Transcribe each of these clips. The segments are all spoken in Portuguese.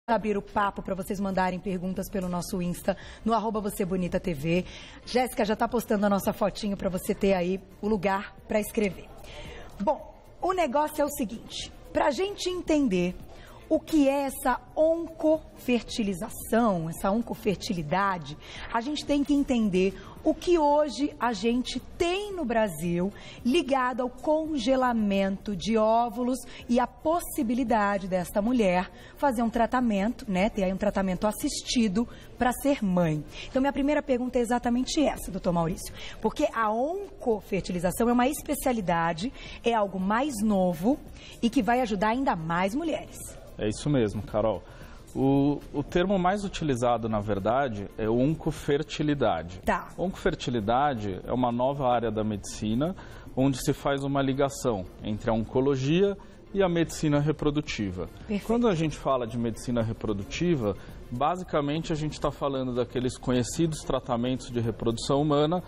Abrir o papo para vocês mandarem perguntas pelo nosso Insta, no @VocêBonitaTV. Jéssica já está postando a nossa fotinho para você ter aí o lugar para escrever. Bom, o negócio é o seguinte, para a gente entender o que é essa oncofertilização, essa oncofertilidade, a gente tem que entender o que hoje a gente tem no Brasil ligado ao congelamento de óvulos e a possibilidade desta mulher fazer um tratamento, né, ter aí um tratamento assistido para ser mãe. Então, minha primeira pergunta é exatamente essa, doutor Maurício, porque a oncofertilização é uma especialidade, é algo mais novo e que vai ajudar ainda mais mulheres. É isso mesmo, Carol. O termo mais utilizado, na verdade, é oncofertilidade. Tá. Oncofertilidade é uma nova área da medicina onde se faz uma ligação entre a oncologia e a medicina reprodutiva. Perfeito. Quando a gente fala de medicina reprodutiva, basicamente a gente está falando daqueles conhecidos tratamentos de reprodução humana,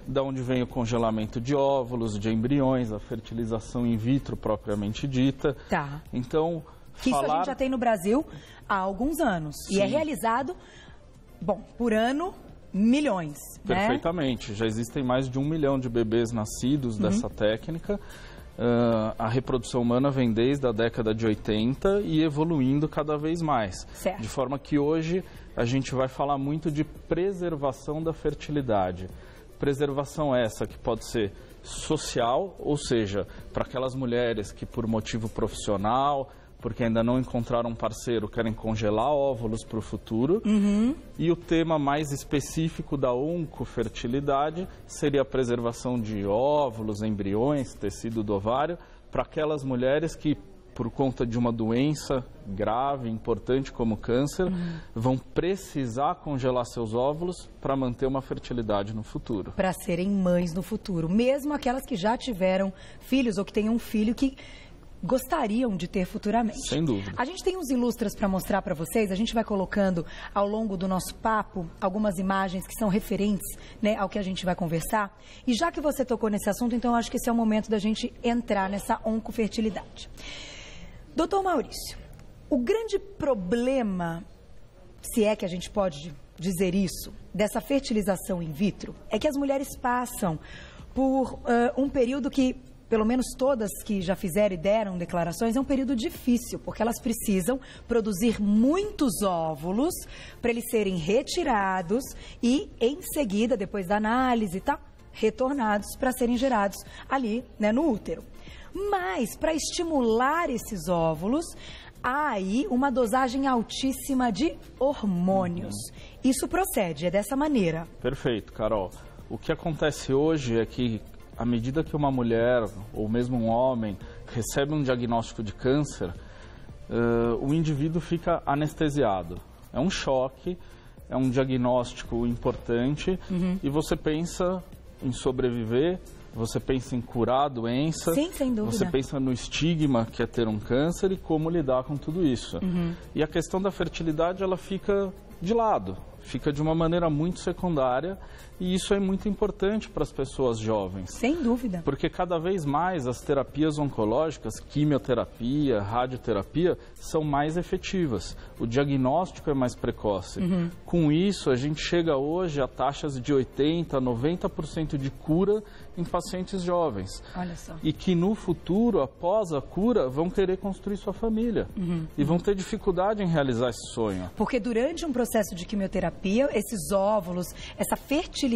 da onde vem o congelamento de óvulos, de embriões, a fertilização in vitro propriamente dita. Tá. Então, que isso a gente já tem no Brasil há alguns anos. Sim. E é realizado, bom, por ano, milhões. Perfeitamente. Né? Já existem mais de 1 milhão de bebês nascidos dessa técnica. A reprodução humana vem desde a década de 80 e evoluindo cada vez mais. Certo. De forma que hoje a gente vai falar muito de preservação da fertilidade. Preservação essa que pode ser social, ou seja, para aquelas mulheres que por motivo profissional, porque ainda não encontraram um parceiro, querem congelar óvulos para o futuro. E o tema mais específico da oncofertilidade seria a preservação de óvulos, embriões, tecido do ovário, para aquelas mulheres que, por conta de uma doença grave, importante como câncer, vão precisar congelar seus óvulos para manter uma fertilidade no futuro. Para serem mães no futuro. Mesmo aquelas que já tiveram filhos ou que tenham um filho que gostariam de ter futuramente. Sem dúvida. A gente tem uns ilustras para mostrar para vocês, a gente vai colocando ao longo do nosso papo algumas imagens que são referentes, né, ao que a gente vai conversar. E já que você tocou nesse assunto, então eu acho que esse é o momento da gente entrar nessa oncofertilidade. Doutor Maurício, o grande problema, se é que a gente pode dizer isso, dessa fertilização in vitro, é que as mulheres passam por um período que, pelo menos todas que já fizeram e deram declarações, é um período difícil, porque elas precisam produzir muitos óvulos para eles serem retirados e, em seguida, depois da análise, tá, retornados para serem gerados ali, né, no útero. Mas, para estimular esses óvulos, há aí uma dosagem altíssima de hormônios. Isso procede, é dessa maneira. Perfeito, Carol. O que acontece hoje é que, à medida que uma mulher, ou mesmo um homem, recebe um diagnóstico de câncer, o indivíduo fica anestesiado. É um choque, é um diagnóstico importante, e você pensa em sobreviver, você pensa em curar a doença, sim, sem dúvida. Você pensa no estigma que é ter um câncer e como lidar com tudo isso. E a questão da fertilidade, ela fica de lado, fica de uma maneira muito secundária, e isso é muito importante para as pessoas jovens. Sem dúvida. Porque cada vez mais as terapias oncológicas, quimioterapia, radioterapia, são mais efetivas. O diagnóstico é mais precoce. Com isso, a gente chega hoje a taxas de 80%, 90% de cura em pacientes jovens. Olha só. E que no futuro, após a cura, vão querer construir sua família. E vão ter dificuldade em realizar esse sonho. Porque durante um processo de quimioterapia, esses óvulos, essa fertilidade,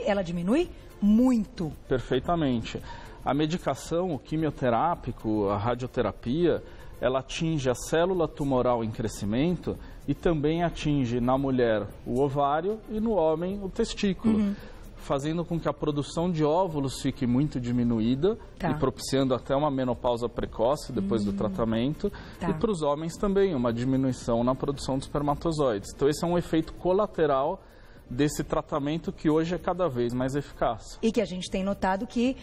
ela diminui muito. Perfeitamente. A medicação, o quimioterápico, a radioterapia, ela atinge a célula tumoral em crescimento e também atinge na mulher o ovário e no homem o testículo. Fazendo com que a produção de óvulos fique muito diminuída e propiciando até uma menopausa precoce depois do tratamento. E para os homens também, uma diminuição na produção de espermatozoides. Então esse é um efeito colateral desse tratamento que hoje é cada vez mais eficaz. E que a gente tem notado que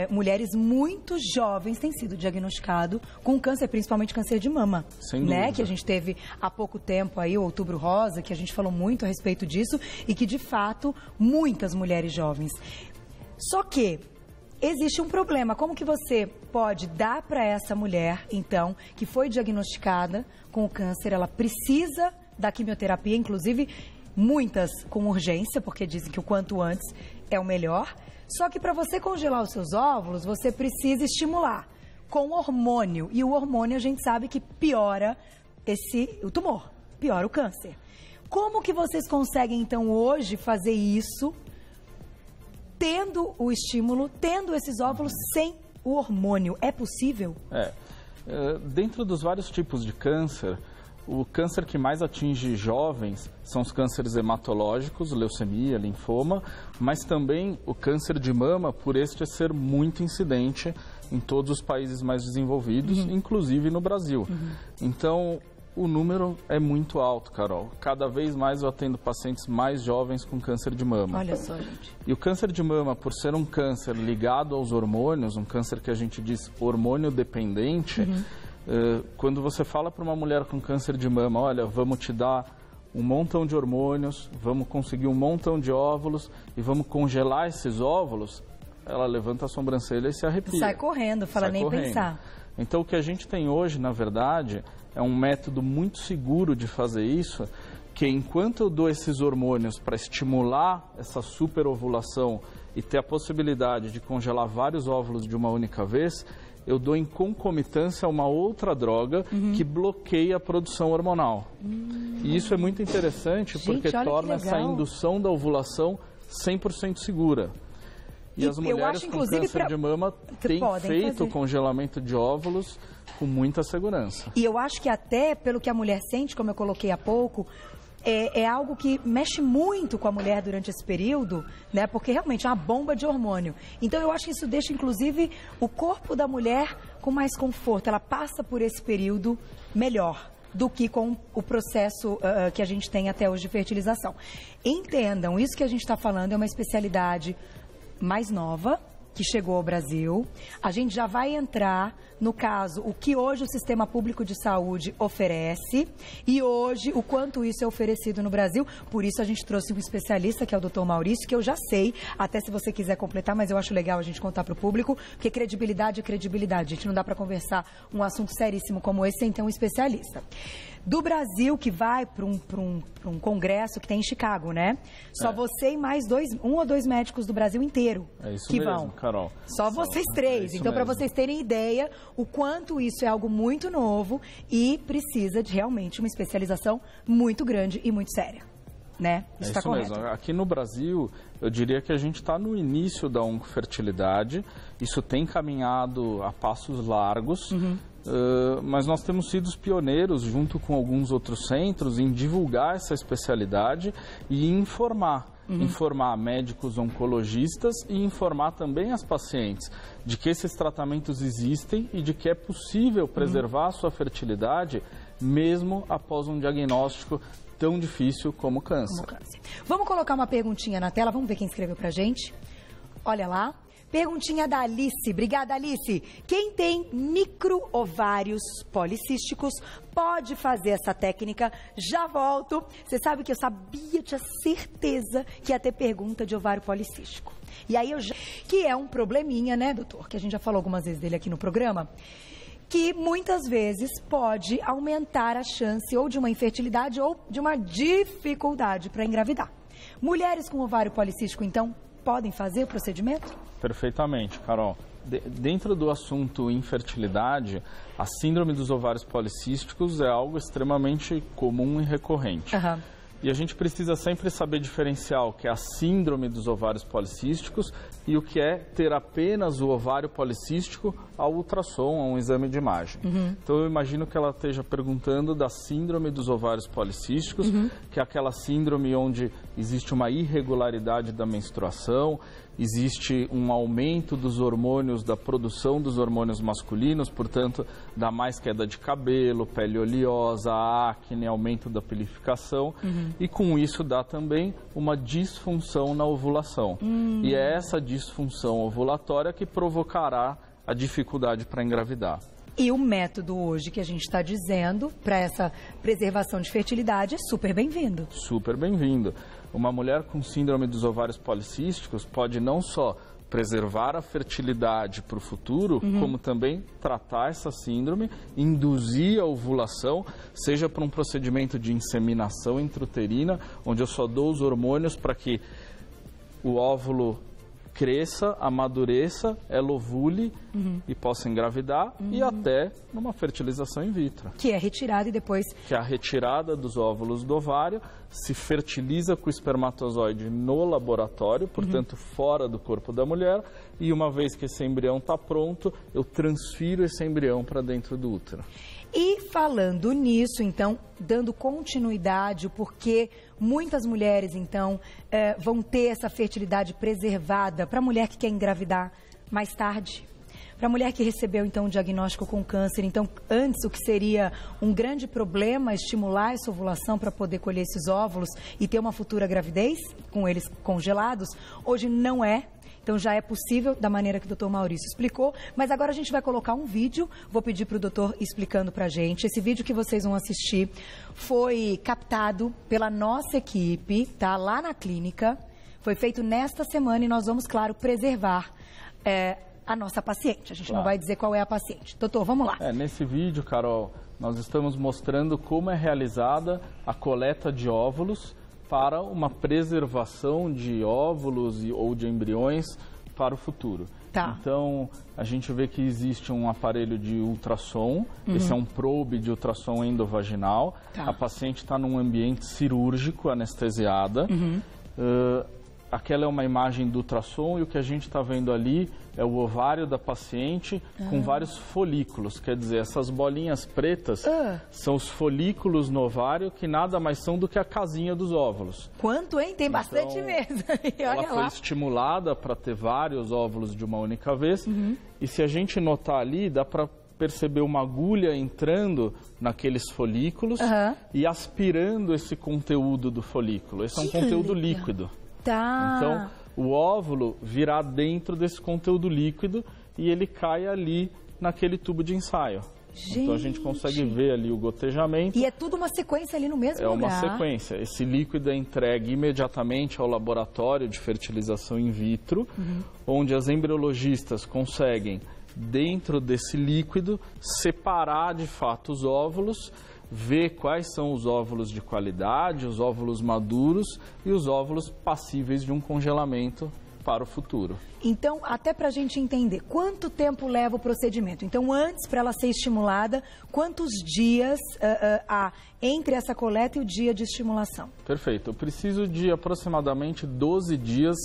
mulheres muito jovens têm sido diagnosticadas com câncer, principalmente câncer de mama. Sem dúvida. Né? Que a gente teve há pouco tempo aí o Outubro Rosa, que a gente falou muito a respeito disso e que, de fato, muitas mulheres jovens. Só que existe um problema. Como que você pode dar para essa mulher, então, que foi diagnosticada com o câncer, ela precisa da quimioterapia, inclusive muitas com urgência, porque dizem que o quanto antes é o melhor. Só que para você congelar os seus óvulos, você precisa estimular com hormônio. E o hormônio a gente sabe que piora o tumor, piora o câncer. Como que vocês conseguem, então, hoje fazer isso, tendo o estímulo, tendo esses óvulos sem o hormônio? É possível? Dentro dos vários tipos de câncer, o câncer que mais atinge jovens são os cânceres hematológicos, leucemia, linfoma, mas também o câncer de mama, por este ser muito incidente em todos os países mais desenvolvidos, inclusive no Brasil. Então, o número é muito alto, Carol. Cada vez mais eu atendo pacientes mais jovens com câncer de mama. Olha só, gente. E o câncer de mama, por ser um câncer ligado aos hormônios, um câncer que a gente diz hormônio dependente, quando você fala para uma mulher com câncer de mama, olha, vamos te dar um montão de hormônios, vamos conseguir um montão de óvulos e vamos congelar esses óvulos, ela levanta a sobrancelha e se arrepia. Sai correndo, fala nem pensar. Então, o que a gente tem hoje, na verdade, é um método muito seguro de fazer isso, que enquanto eu dou esses hormônios para estimular essa superovulação e ter a possibilidade de congelar vários óvulos de uma única vez, eu dou em concomitância uma outra droga que bloqueia a produção hormonal. E isso é muito interessante, porque torna essa indução da ovulação 100% segura. E as mulheres com câncer de mama têm feito o congelamento de óvulos com muita segurança. E eu acho que até pelo que a mulher sente, como eu coloquei há pouco, é algo que mexe muito com a mulher durante esse período, né? Porque realmente é uma bomba de hormônio. Então eu acho que isso deixa, inclusive, o corpo da mulher com mais conforto. Ela passa por esse período melhor do que com o processo que a gente tem até hoje de fertilização. Entendam, isso que a gente está falando é uma especialidade mais nova, que chegou ao Brasil. A gente já vai entrar, no caso, o que hoje o Sistema Público de Saúde oferece e hoje o quanto isso é oferecido no Brasil. Por isso a gente trouxe um especialista, que é o Dr. Maurício, que eu já sei, até se você quiser completar, mas eu acho legal a gente contar para o público, porque credibilidade é credibilidade. A gente não dá para conversar um assunto seríssimo como esse sem ter um especialista. Do Brasil, que vai para um congresso que tem em Chicago, né? Só você e mais um ou dois médicos do Brasil inteiro que mesmo, vão. Carol. Só vocês três. Então, para vocês terem ideia, o quanto isso é algo muito novo e precisa de realmente uma especialização muito grande e muito séria. Né? Isso tá correto. Mesmo. Aqui no Brasil, eu diria que a gente está no início da oncofertilidade. Isso tem caminhado a passos largos. Mas nós temos sido os pioneiros, junto com alguns outros centros, em divulgar essa especialidade e informar. Informar médicos oncologistas e informar também as pacientes de que esses tratamentos existem e de que é possível preservar a sua fertilidade mesmo após um diagnóstico tão difícil como câncer. Vamos colocar uma perguntinha na tela, vamos ver quem escreveu pra gente. Olha lá. Perguntinha da Alice. Obrigada, Alice. Quem tem micro-ovários policísticos pode fazer essa técnica? Já volto. Você sabe que eu tinha certeza que ia ter pergunta de ovário policístico. E aí que é um probleminha, né, doutor? Que a gente já falou algumas vezes dele aqui no programa. Que muitas vezes pode aumentar a chance ou de uma infertilidade ou de uma dificuldade para engravidar. Mulheres com ovário policístico, então, podem fazer o procedimento? Perfeitamente, Carol. Dentro do assunto infertilidade, a síndrome dos ovários policísticos é algo extremamente comum e recorrente. E a gente precisa sempre saber diferenciar o que é a síndrome dos ovários policísticos e o que é ter apenas o ovário policístico ao ultrassom, a um exame de imagem. Então eu imagino que ela esteja perguntando da síndrome dos ovários policísticos, que é aquela síndrome onde existe uma irregularidade da menstruação, existe um aumento dos hormônios, da produção dos hormônios masculinos, portanto, dá mais queda de cabelo, pele oleosa, acne, aumento da pelificação, e com isso dá também uma disfunção na ovulação. E é essa disfunção ovulatória que provocará a dificuldade para engravidar. E o método hoje que a gente está dizendo para essa preservação de fertilidade é super bem-vindo. Super bem-vindo. Uma mulher com síndrome dos ovários policísticos pode não só preservar a fertilidade para o futuro, como também tratar essa síndrome, induzir a ovulação, seja por um procedimento de inseminação intrauterina, onde eu só dou os hormônios para que o óvulo cresça, amadureça, ela ovule e possa engravidar, e até numa fertilização in vitro. Que é retirada e depois... Que é a retirada dos óvulos do ovário, se fertiliza com o espermatozoide no laboratório, portanto fora do corpo da mulher, e uma vez que esse embrião está pronto, eu transfiro esse embrião para dentro do útero. E falando nisso, então, dando continuidade, o porquê muitas mulheres, então, vão ter essa fertilidade preservada para a mulher que quer engravidar mais tarde, para a mulher que recebeu, então, o diagnóstico com câncer. Então, antes, o que seria um grande problema, estimular essa ovulação para poder colher esses óvulos e ter uma futura gravidez, com eles congelados, hoje não é. Então, já é possível, da maneira que o doutor Maurício explicou, mas agora a gente vai colocar um vídeo, vou pedir para o doutor explicando para a gente. Esse vídeo que vocês vão assistir foi captado pela nossa equipe, tá? Lá na clínica, foi feito nesta semana e nós vamos, claro, preservar a nossa paciente. A gente não vai dizer qual é a paciente. Doutor, vamos lá. Nesse vídeo, Carol, nós estamos mostrando como é realizada a coleta de óvulos para uma preservação de óvulos ou de embriões para o futuro. Tá. Então, a gente vê que existe um aparelho de ultrassom, esse é um probe de ultrassom endovaginal. Tá. A paciente está num ambiente cirúrgico, anestesiada. Aquela é uma imagem do ultrassom e o que a gente está vendo ali é o ovário da paciente com vários folículos. Quer dizer, essas bolinhas pretas são os folículos no ovário que nada mais são do que a casinha dos óvulos. Quanto, hein? Tem bastante mesmo. E ela olha foi lá. estimulada para ter vários óvulos de uma única vez. E se a gente notar ali, dá para perceber uma agulha entrando naqueles folículos e aspirando esse conteúdo do folículo. Esse é um conteúdo líquido. Tá. Então, o óvulo virá dentro desse conteúdo líquido e ele cai ali naquele tubo de ensaio. Gente. Então, a gente consegue ver ali o gotejamento. E é tudo uma sequência ali no mesmo É lugar. uma sequência. Esse líquido é entregue imediatamente ao laboratório de fertilização in vitro, onde as embriologistas conseguem, dentro desse líquido, separar de fato os óvulos, ver quais são os óvulos de qualidade, os óvulos maduros e os óvulos passíveis de um congelamento para o futuro. Então, até para a gente entender, quanto tempo leva o procedimento? Então, antes, para ela ser estimulada, quantos dias há entre essa coleta e o dia de estimulação? Perfeito. Eu preciso de aproximadamente 12 dias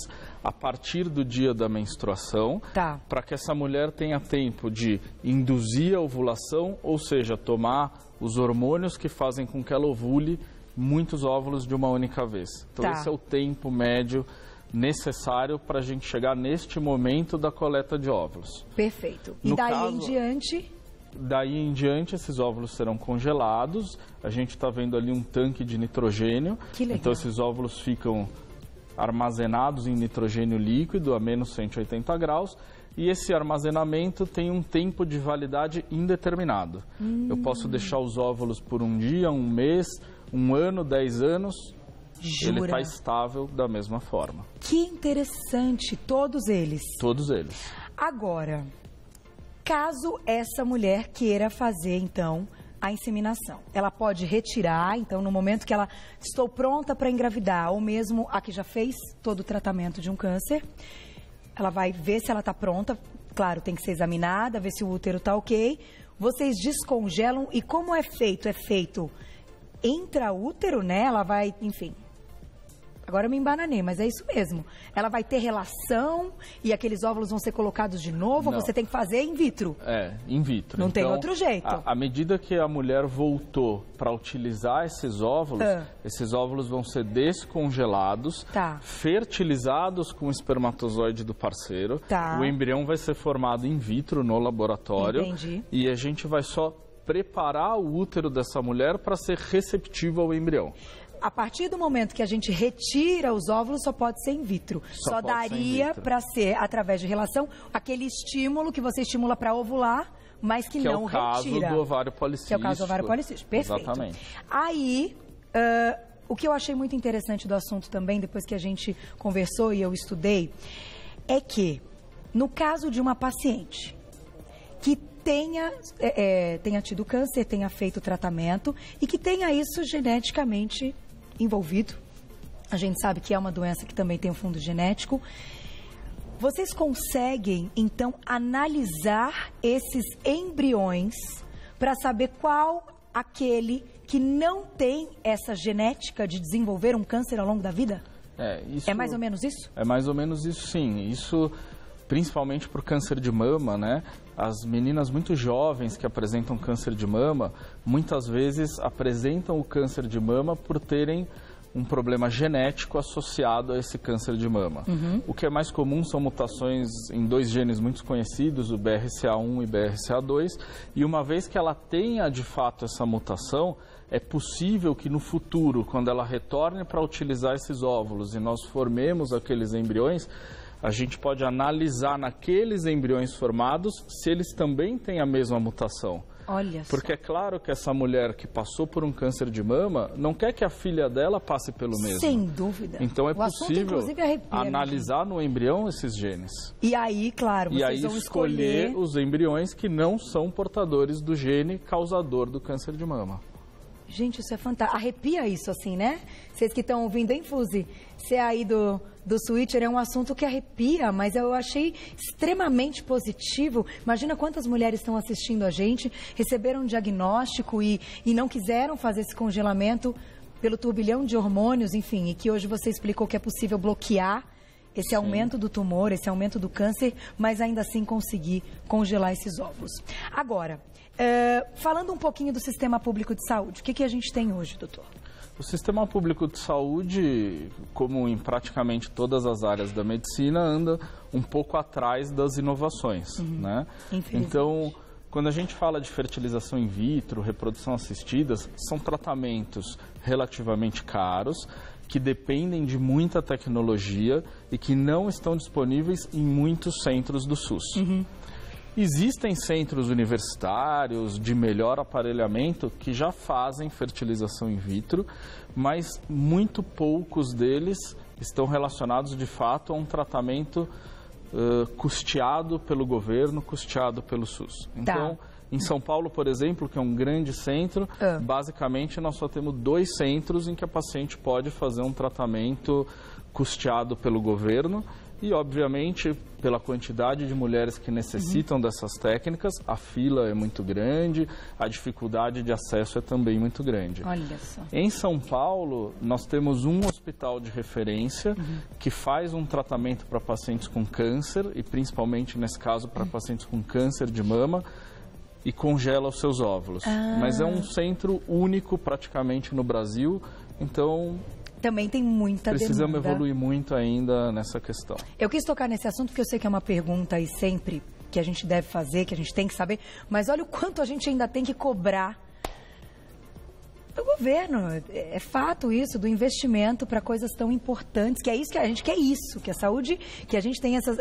a partir do dia da menstruação, para que essa mulher tenha tempo de induzir a ovulação, ou seja, tomar os hormônios que fazem com que ela ovule muitos óvulos de uma única vez. Então, esse é o tempo médio necessário para a gente chegar neste momento da coleta de óvulos. Perfeito. E daí em diante? Daí em diante, esses óvulos serão congelados. A gente está vendo ali um tanque de nitrogênio. Que legal. Então, esses óvulos ficam armazenados em nitrogênio líquido a menos 180 graus. E esse armazenamento tem um tempo de validade indeterminado. Eu posso deixar os óvulos por um dia, um mês, um ano, 10 anos. Jura? Ele está estável da mesma forma. Que interessante, todos eles. Todos eles. Agora, caso essa mulher queira fazer, então, a inseminação, ela pode retirar, então, no momento que ela estou pronta para engravidar, ou mesmo a que já fez todo o tratamento de um câncer, ela vai ver se ela está pronta, claro, tem que ser examinada, ver se o útero está ok. Vocês descongelam e como é feito? É feito intraútero, né? Ela vai, enfim... Agora eu me embananei, mas é isso mesmo. Ela vai ter relação e aqueles óvulos vão ser colocados de novo? Ou você tem que fazer in vitro? In vitro. Não tem outro jeito. À medida que a mulher voltou para utilizar esses óvulos vão ser descongelados, fertilizados com o espermatozoide do parceiro. O embrião vai ser formado in vitro no laboratório. Entendi. E a gente vai só preparar o útero dessa mulher para ser receptivo ao embrião. A partir do momento que a gente retira os óvulos, só pode ser in vitro. Só daria para ser, através de relação, aquele estímulo que você estimula para ovular, mas que não retira. Que é o caso do ovário policístico. Que é o caso do ovário policístico. Perfeito. Exatamente. Aí, o que eu achei muito interessante do assunto também, depois que a gente conversou e eu estudei, é que no caso de uma paciente que tenha tido câncer, tenha feito tratamento e que tenha isso geneticamente envolvido, a gente sabe que é uma doença que também tem um fundo genético, vocês conseguem, então, analisar esses embriões para saber qual aquele que não tem essa genética de desenvolver um câncer ao longo da vida? É mais ou menos isso? É mais ou menos isso, sim. Isso, principalmente para o câncer de mama, né? As meninas muito jovens que apresentam câncer de mama, muitas vezes apresentam o câncer de mama por terem um problema genético associado a esse câncer de mama. O que é mais comum são mutações em 2 genes muito conhecidos, o BRCA1 e BRCA2, e uma vez que ela tenha de fato essa mutação, é possível que no futuro, quando ela retorne para utilizar esses óvulos e nós formemos aqueles embriões, a gente pode analisar naqueles embriões formados se eles também têm a mesma mutação. Olha só. Porque é claro que essa mulher que passou por um câncer de mama não quer que a filha dela passe pelo mesmo. Sem dúvida. Então é possível arrepia, analisar no embrião esses genes. E aí, claro, vocês vão escolher os embriões que não são portadores do gene causador do câncer de mama. Gente, isso é fantástico. Arrepia isso assim, né? Vocês que estão ouvindo, hein, Fuzi? Você aí do Switcher é um assunto que arrepia, mas eu achei extremamente positivo. Imagina quantas mulheres estão assistindo a gente, receberam um diagnóstico e não quiseram fazer esse congelamento pelo turbilhão de hormônios, enfim, e que hoje você explicou que é possível bloquear esse aumento do tumor, esse aumento do câncer, mas ainda assim conseguir congelar esses óvulos. Agora, falando um pouquinho do sistema público de saúde, o que a gente tem hoje, doutor? O sistema público de saúde, como em praticamente todas as áreas da medicina, anda um pouco atrás das inovações, né? Então, quando a gente fala de fertilização in vitro, reprodução assistida, são tratamentos relativamente caros, que dependem de muita tecnologia e que não estão disponíveis em muitos centros do SUS. Existem centros universitários de melhor aparelhamento que já fazem fertilização in vitro, mas muito poucos deles estão relacionados de fato a um tratamento custeado pelo governo, custeado pelo SUS. Então, em São Paulo, por exemplo, que é um grande centro, basicamente nós só temos 2 centros em que a paciente pode fazer um tratamento custeado pelo governo e, obviamente, pela quantidade de mulheres que necessitam dessas técnicas, a fila é muito grande, a dificuldade de acesso é também muito grande. Olha só. Em São Paulo, nós temos um hospital de referência que faz um tratamento para pacientes com câncer e, principalmente, nesse caso, para pacientes com câncer de mama, e congela os seus óvulos. Mas é um centro único praticamente no Brasil, então também tem muita precisamos demanda. Evoluir muito ainda nessa questão. Eu quis tocar nesse assunto porque eu sei que é uma pergunta aí sempre que a gente deve fazer, que a gente tem que saber, mas olha o quanto a gente ainda tem que cobrar do governo. É fato isso, do investimento para coisas tão importantes, que é isso que a gente quer, que a saúde, que a gente tem essas...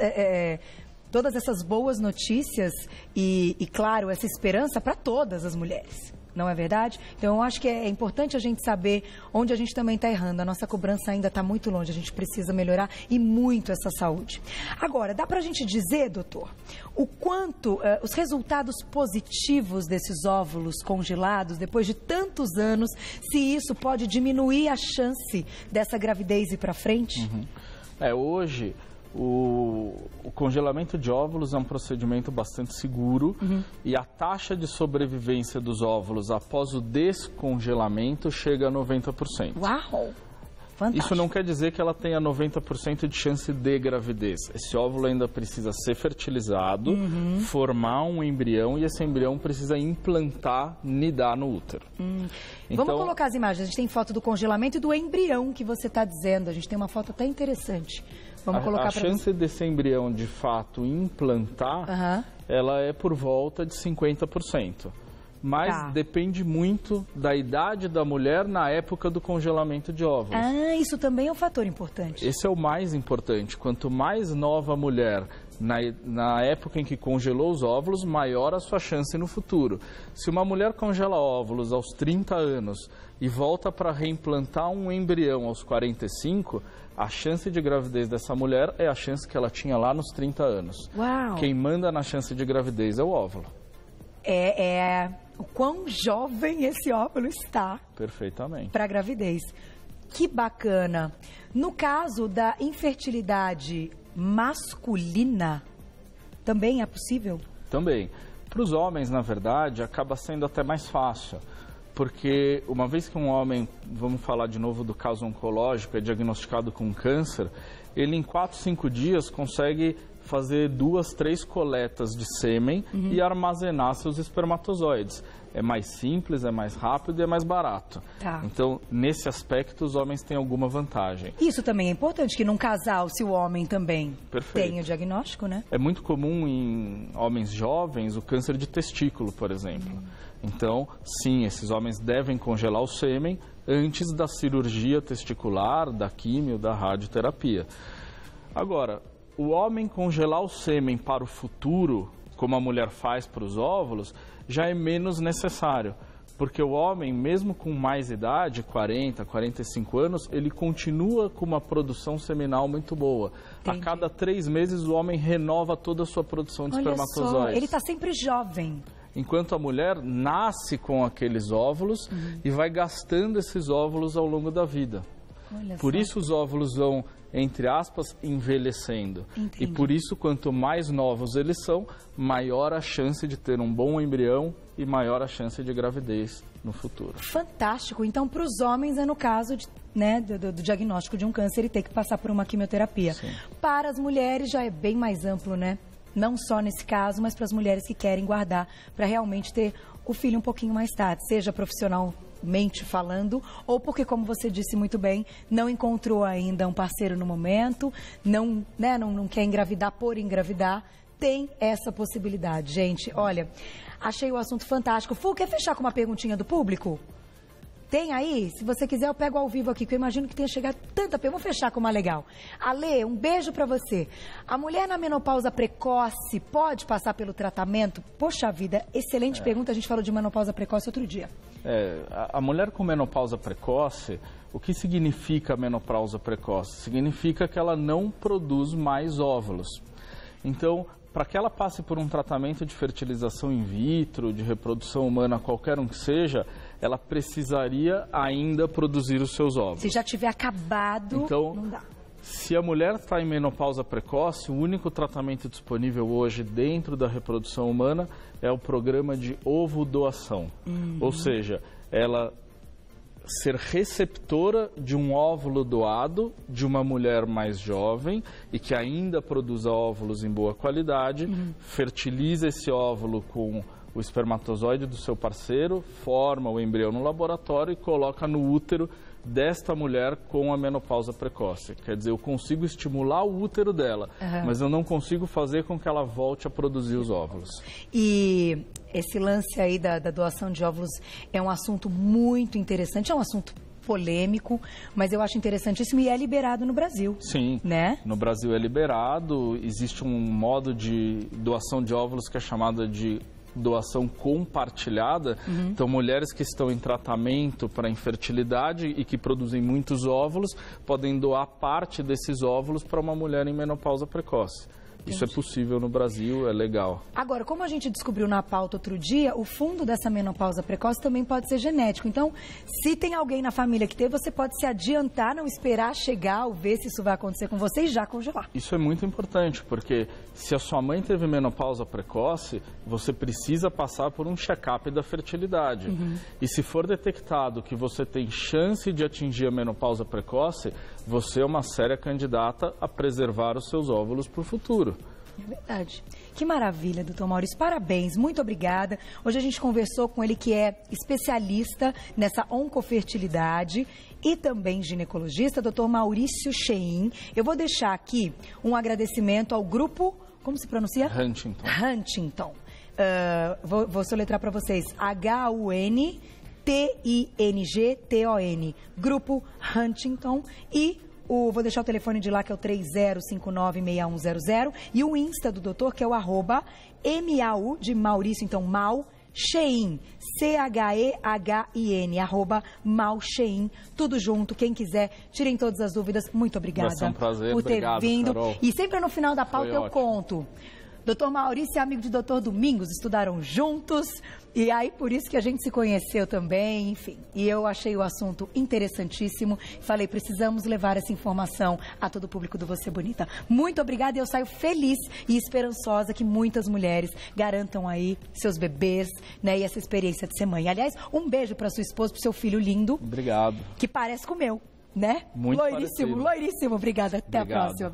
todas essas boas notícias e, claro, essa esperança para todas as mulheres, não é verdade? Então, eu acho que é importante a gente saber onde a gente também está errando. A nossa cobrança ainda está muito longe, a gente precisa melhorar e muito essa saúde. Agora, dá para a gente dizer, doutor, o quanto os resultados positivos desses óvulos congelados, depois de tantos anos, se isso pode diminuir a chance dessa gravidez ir para frente? Hoje... O congelamento de óvulos é um procedimento bastante seguro e a taxa de sobrevivência dos óvulos após o descongelamento chega a 90%. Uau! Fantástico. Isso não quer dizer que ela tenha 90% de chance de gravidez. Esse óvulo ainda precisa ser fertilizado, formar um embrião e esse embrião precisa implantar, nidar no útero. Então, vamos colocar as imagens. A gente tem foto do congelamento e do embrião que você está dizendo. A gente tem uma foto até interessante. Vamos colocar a chance desse embrião, de fato, implantar, ela é por volta de 50%. Mas depende muito da idade da mulher na época do congelamento de óvulos. Isso também é um fator importante. Esse é o mais importante. Quanto mais nova a mulher na época em que congelou os óvulos, maior a sua chance no futuro. Se uma mulher congela óvulos aos 30 anos, e volta para reimplantar um embrião aos 45, a chance de gravidez dessa mulher é a chance que ela tinha lá nos 30 anos. Uau! Quem manda na chance de gravidez é o óvulo. O quão jovem esse óvulo está. Perfeitamente. Para a gravidez. Que bacana. No caso da infertilidade masculina, também é possível? Também. Para os homens, na verdade, acaba sendo até mais fácil. Porque uma vez que um homem, vamos falar de novo do caso oncológico, é diagnosticado com câncer, ele em 4, 5 dias consegue fazer 2, 3 coletas de sêmen e armazenar seus espermatozoides. É mais simples, é mais rápido e é mais barato. Tá. Então, nesse aspecto, os homens têm alguma vantagem. Isso também é importante, que num casal, se o homem também Perfeito. tem o diagnóstico, né? É muito comum em homens jovens o câncer de testículo, por exemplo. Então, sim, esses homens devem congelar o sêmen antes da cirurgia testicular, da químio, da radioterapia. Agora, o homem congelar o sêmen para o futuro, como a mulher faz para os óvulos, já é menos necessário. Porque o homem, mesmo com mais idade, 40, 45 anos, ele continua com uma produção seminal muito boa. Entendi. A cada 3 meses, o homem renova toda a sua produção de espermatozoides. Olha só, ele está sempre jovem. Enquanto a mulher nasce com aqueles óvulos e vai gastando esses óvulos ao longo da vida. Olha Por só. isso os óvulos vão, entre aspas, envelhecendo. Entendi. E por isso, quanto mais novos eles são, maior a chance de ter um bom embrião e maior a chance de gravidez no futuro. Fantástico. Então, para os homens, é no caso de, do diagnóstico de um câncer e ter que passar por uma quimioterapia. Sim. Para as mulheres já é bem mais amplo, né? Não só nesse caso, mas para as mulheres que querem guardar para realmente ter o filho um pouquinho mais tarde, seja profissionalmente falando, ou porque, como você disse muito bem, não encontrou ainda um parceiro no momento, não quer engravidar por engravidar, tem essa possibilidade. Gente, olha, achei o assunto fantástico. Fu, quer fechar com uma perguntinha do público? Tem aí? Se você quiser, eu pego ao vivo aqui, que eu imagino que tenha chegado tanta pergunta. Vamos fechar com uma legal. Ale, um beijo pra você. A mulher na menopausa precoce pode passar pelo tratamento? Poxa vida, excelente pergunta. A gente falou de menopausa precoce outro dia. A mulher com menopausa precoce, o que significa menopausa precoce? Significa que ela não produz mais óvulos. Então, para que ela passe por um tratamento de fertilização in vitro, de reprodução humana, qualquer um que seja, ela precisaria ainda produzir os seus óvulos. Se já tiver acabado, então, não dá. Se a mulher está em menopausa precoce, o único tratamento disponível hoje dentro da reprodução humana é o programa de ovodoação. Ou seja, ela ser receptora de um óvulo doado de uma mulher mais jovem e que ainda produza óvulos em boa qualidade, fertiliza esse óvulo com o espermatozoide do seu parceiro, forma o embrião no laboratório e coloca no útero desta mulher com a menopausa precoce. Quer dizer, eu consigo estimular o útero dela, mas eu não consigo fazer com que ela volte a produzir os óvulos. E esse lance aí da doação de óvulos é um assunto muito interessante, é um assunto polêmico, mas eu acho interessantíssimo e é liberado no Brasil. Sim, né? No Brasil é liberado, existe um modo de doação de óvulos que é chamado de doação compartilhada. Então, mulheres que estão em tratamento para infertilidade e que produzem muitos óvulos podem doar parte desses óvulos para uma mulher em menopausa precoce. Isso é possível no Brasil, é legal. Agora, como a gente descobriu na pauta outro dia, o fundo dessa menopausa precoce também pode ser genético. Então, se tem alguém na família que teve, você pode se adiantar, não esperar chegar ou ver se isso vai acontecer com você e já congelar. Isso é muito importante, porque se a sua mãe teve menopausa precoce, você precisa passar por um check-up da fertilidade. E se for detectado que você tem chance de atingir a menopausa precoce, você é uma séria candidata a preservar os seus óvulos para o futuro. É verdade. Que maravilha, doutor Maurício. Parabéns, muito obrigada. Hoje a gente conversou com ele, que é especialista nessa oncofertilidade e também ginecologista, doutor Maurício Cheim. Eu vou deixar aqui um agradecimento ao grupo, como se pronuncia? Huntington. Huntington. Vou soletrar para vocês. HUNTINGTON. Grupo Huntington. E vou deixar o telefone de lá, que é o 30596100. E o Insta do doutor, que é o @MAU de Maurício, então Mau Shein, CHEHIN, @malshein, tudo junto. Quem quiser, tirem todas as dúvidas. Muito obrigada. Vai ser um prazer. Por ter Obrigado, vindo. Carol. E sempre no final da pauta eu ótimo. conto. Dr. Maurício é amigo de Dr. Domingos, estudaram juntos, e aí por isso que a gente se conheceu também, enfim. E eu achei o assunto interessantíssimo. Falei, precisamos levar essa informação a todo o público do Você Bonita. Muito obrigada, e eu saio feliz e esperançosa que muitas mulheres garantam aí seus bebês, né, e essa experiência de ser mãe. Aliás, um beijo para sua esposa, para o seu filho lindo. Obrigado. Que parece com o meu, né? Muito loiríssimo, parecido. loiríssimo. Obrigada, até Obrigado. a próxima.